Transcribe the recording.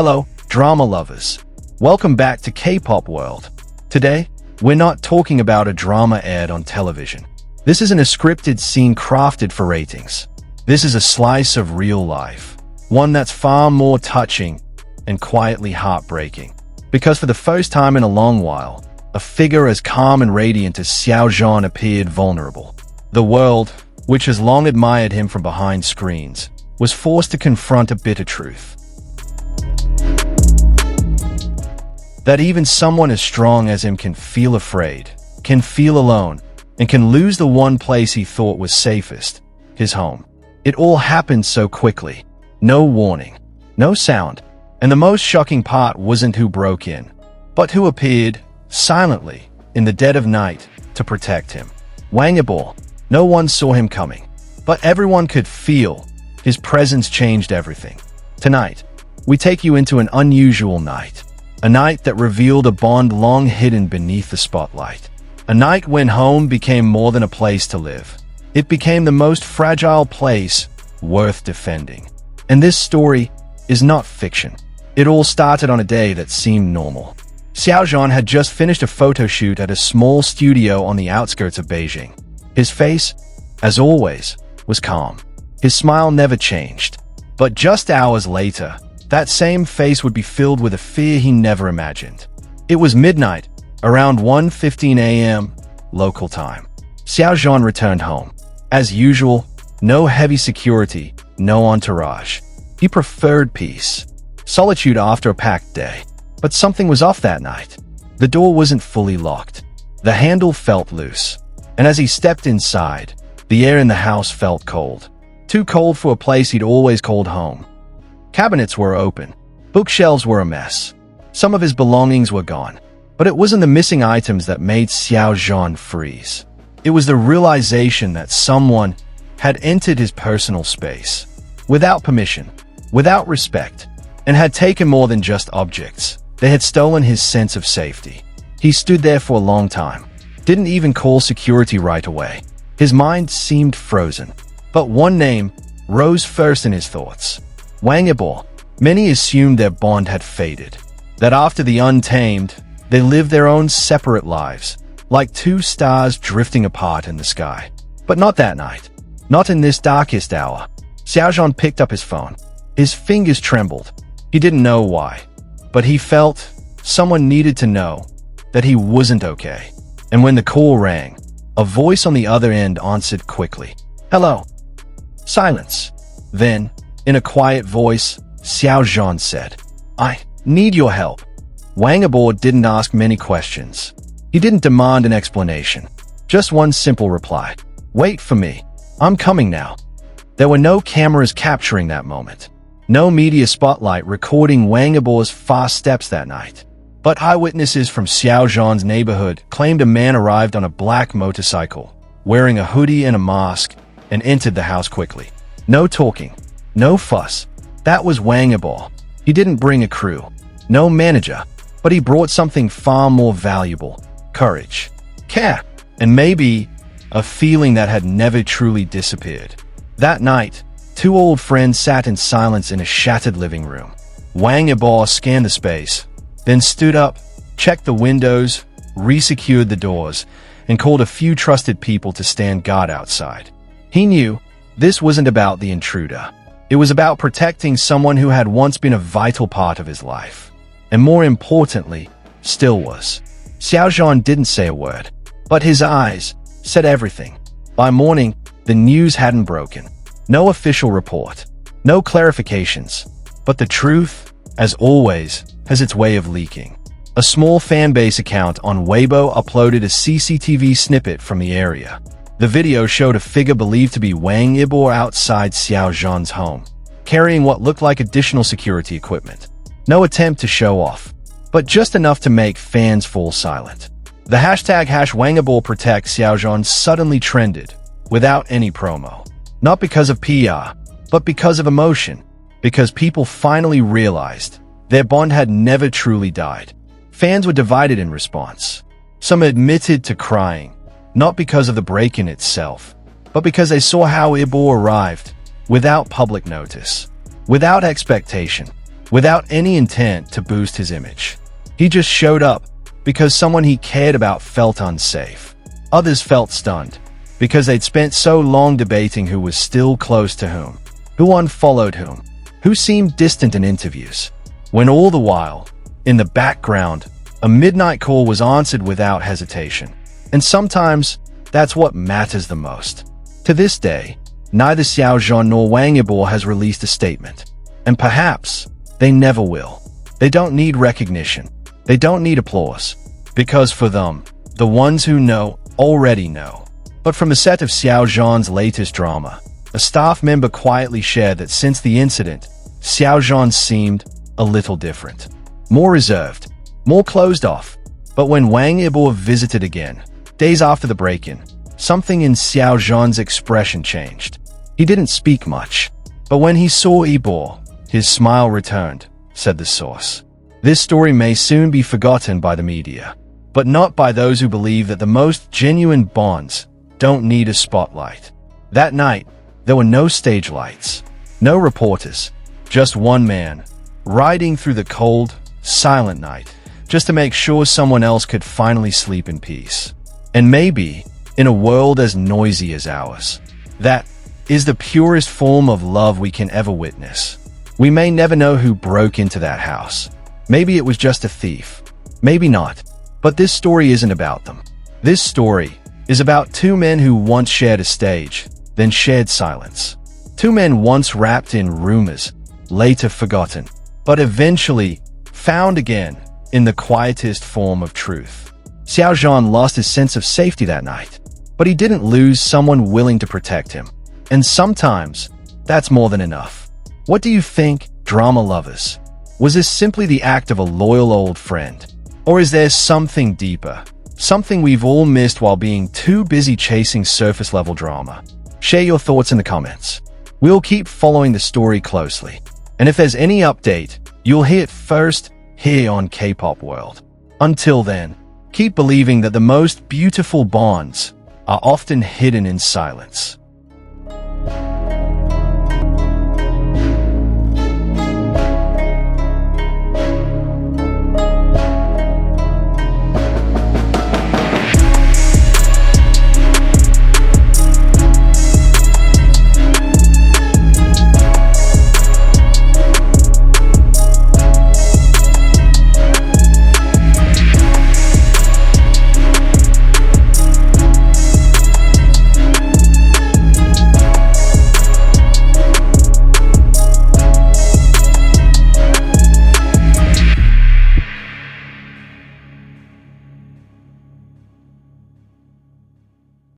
Hello, drama lovers. Welcome back to K-pop World. Today, we're not talking about a drama aired on television. This isn't a scripted scene crafted for ratings. This is a slice of real life, one that's far more touching and quietly heartbreaking. Because for the first time in a long while, a figure as calm and radiant as Xiao Zhan appeared vulnerable. The world, which has long admired him from behind screens, was forced to confront a bitter truth. That even someone as strong as him can feel afraid, can feel alone, and can lose the one place he thought was safest, his home. It all happened so quickly. No warning, no sound. And the most shocking part wasn't who broke in, but who appeared, silently, in the dead of night, to protect him. Wang Yibo. No one saw him coming, but everyone could feel his presence changed everything. Tonight, we take you into an unusual night. A night that revealed a bond long hidden beneath the spotlight. A night when home became more than a place to live. It became the most fragile place worth defending. And this story is not fiction. It all started on a day that seemed normal. Xiao Zhan had just finished a photo shoot at a small studio on the outskirts of Beijing. His face, as always, was calm. His smile never changed. But just hours later, that same face would be filled with a fear he never imagined. It was midnight, around 1:15 a.m. local time. Xiao Zhan returned home. As usual, no heavy security, no entourage. He preferred peace, solitude after a packed day. But something was off that night. The door wasn't fully locked. The handle felt loose. And as he stepped inside, the air in the house felt cold. Too cold for a place he'd always called home. Cabinets were open. Bookshelves were a mess. Some of his belongings were gone. But it wasn't the missing items that made Xiao Zhan freeze. It was the realization that someone had entered his personal space, without permission, without respect, and had taken more than just objects. They had stolen his sense of safety. He stood there for a long time, didn't even call security right away. His mind seemed frozen. But one name rose first in his thoughts. Wang Yibo. Many assumed their bond had faded, that after the Untamed, they lived their own separate lives, like two stars drifting apart in the sky. But not that night. Not in this darkest hour. Xiao Zhan picked up his phone. His fingers trembled. He didn't know why, but he felt someone needed to know that he wasn't okay. And when the call rang, a voice on the other end answered quickly. Hello. Silence. Then, in a quiet voice, Xiao Zhan said, I need your help. Wang Yibo didn't ask many questions. He didn't demand an explanation. Just one simple reply. Wait for me. I'm coming now. There were no cameras capturing that moment. No media spotlight recording Wang Yibo's fast steps that night. But eyewitnesses from Xiao Zhan's neighborhood claimed a man arrived on a black motorcycle, wearing a hoodie and a mask, and entered the house quickly. No talking. No fuss. That was Wang Yibo. He didn't bring a crew. No manager. But he brought something far more valuable. Courage. Care. And maybe a feeling that had never truly disappeared. That night, two old friends sat in silence in a shattered living room. Wang Yibo scanned the space, then stood up, checked the windows, resecured the doors, and called a few trusted people to stand guard outside. He knew this wasn't about the intruder. It was about protecting someone who had once been a vital part of his life. And more importantly, still was. Xiao Zhan didn't say a word, but his eyes said everything. By morning, the news hadn't broken. No official report. No clarifications. But the truth, as always, has its way of leaking. A small fanbase account on Weibo uploaded a CCTV snippet from the area. The video showed a figure believed to be Wang Yibo outside Xiao Zhan's home, carrying what looked like additional security equipment. No attempt to show off, but just enough to make fans fall silent. The hashtag #WangYibo Xiao Zhan suddenly trended, without any promo. Not because of PR, but because of emotion. Because people finally realized their bond had never truly died. Fans were divided in response. Some admitted to crying, not because of the break-in itself, but because they saw how Yibo arrived, without public notice, without expectation, without any intent to boost his image. He just showed up because someone he cared about felt unsafe. Others felt stunned because they'd spent so long debating who was still close to who unfollowed who seemed distant in interviews. When all the while, in the background, a midnight call was answered without hesitation. And sometimes, that's what matters the most. To this day, neither Xiao Zhan nor Wang Yibo has released a statement. And perhaps, they never will. They don't need recognition. They don't need applause. Because for them, the ones who know already know. But from the set of Xiao Zhan's latest drama, a staff member quietly shared that since the incident, Xiao Zhan seemed a little different. More reserved, more closed off. But when Wang Yibo visited again, days after the break-in, something in Xiao Zhan's expression changed. He didn't speak much, but when he saw Yibo, his smile returned, said the source. This story may soon be forgotten by the media, but not by those who believe that the most genuine bonds don't need a spotlight. That night, there were no stage lights, no reporters, just one man, riding through the cold, silent night, just to make sure someone else could finally sleep in peace. And maybe, in a world as noisy as ours, that is the purest form of love we can ever witness. We may never know who broke into that house. Maybe it was just a thief. Maybe not. But this story isn't about them. This story is about two men who once shared a stage, then shared silence. Two men once wrapped in rumors, later forgotten, but eventually found again in the quietest form of truth. Xiao Zhan lost his sense of safety that night, but he didn't lose someone willing to protect him. And sometimes, that's more than enough. What do you think, drama lovers? Was this simply the act of a loyal old friend? Or is there something deeper? Something we've all missed while being too busy chasing surface-level drama? Share your thoughts in the comments. We'll keep following the story closely. And if there's any update, you'll hear it first here on K-Pop World. Until then, keep believing that the most beautiful bonds are often hidden in silence.